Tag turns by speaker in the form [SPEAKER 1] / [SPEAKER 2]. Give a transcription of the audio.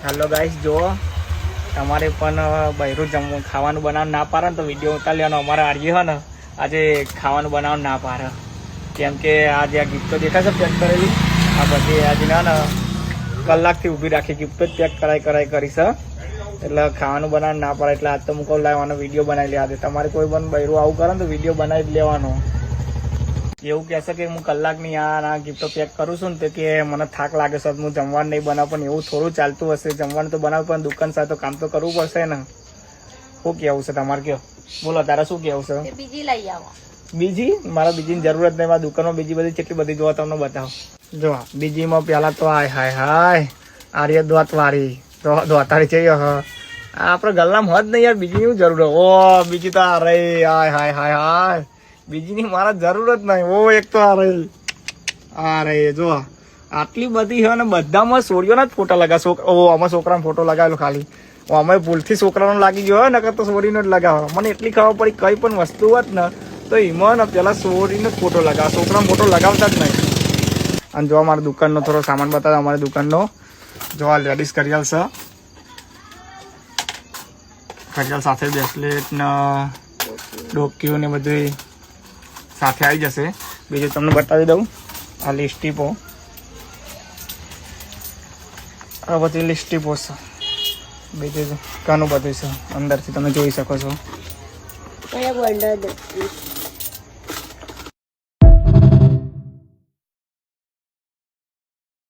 [SPEAKER 1] Hello guys, જો તમારે પણ બૈરું ખાવાનું બનાવવાનું ના પાડે ને તો વિડીયો ઉતાર લેવાનો. અમારા આર્ય હે ને આજે ખાવાનું બનાવવાનું ના પાડે, કેમ કે આજે આ ગિફ્ટો દેખાશે પેક કરેલી, આ બધી આજે ને કલાકથી ઊભી રાખી ગિફ્ટો જ પેક કરાય કરીશ, એટલે ખાવાનું બનાવવાનું ના પાડે. એટલે આજ તો હું કહું લાવવાનો વિડીયો બનાવી લે. આજે તમારે કોઈ પણ બૈરું આવું કરે ને તો વિડીયો બનાવી જ લેવાનો. એવું કહેશે કે હું કલાકની આ ગિફ્ટો પેક કરું છું ને તો કે મને થાક લાગે છે, હું જમવાનું નહીં બનાવું. પણ એવું થોડું ચાલતું હશે, જમવાનું તો બનાવું પણ દુકાન સાથે કામ તો કરવું પડશે ને. શું કેવું છે તમારે? કયો બોલો, તારે શું કેવું છે?
[SPEAKER 2] બીજી લઈ આવો.
[SPEAKER 1] બીજી? મારા બીજીની જરૂરત નહીં. મારા દુકાનમાં બીજી બધી કેટલી બધી જોવા તમને બતાવો. જો બીજીમાં પેલા તો હાય આર્ય દોત વાળી દોતારી છે. આપણે ગલ્લામાં હોત નહીં યાર, બીજીની જરૂર. ઓ બીજી તો આ રહી. હાય બીજીની મારા જરૂર જ નહીં. ઓ એક તો આ રહી જો આટલી બધી છે ને બધામાં સોરીઓના જ ફોટા લગા. આમાં છોકરાનો ફોટો લગાવેલો ખાલી. અમે ભૂલથી છોકરાનો લાગી ગયો નકર તો સોરીનો જ લગાવો. મને એટલી ખબર પડી કઈ પણ વસ્તુ હોત ને તો એમાં ને પેલા સોરીનો જ ફોટો લગાવો, છોકરાનો ફોટો લગાવતા જ નહીં. અને જો અમારા દુકાનનો થોડો સામાન બતાવો. અમારી દુકાનનો જો આ લેડીઝ કરિયાલ છે, કરિયાલ સાથે બ્રેસલેટ ને ડોક્યુ ને બધું સાથે આવી જશે. બીજું તમને બતાવી દઉં, આ લિસ્ટીપો, આ બધી લિસ્ટીપો છે. બીજું ઘણું બધું છે અંદરથી તમે જોઈ શકો છો.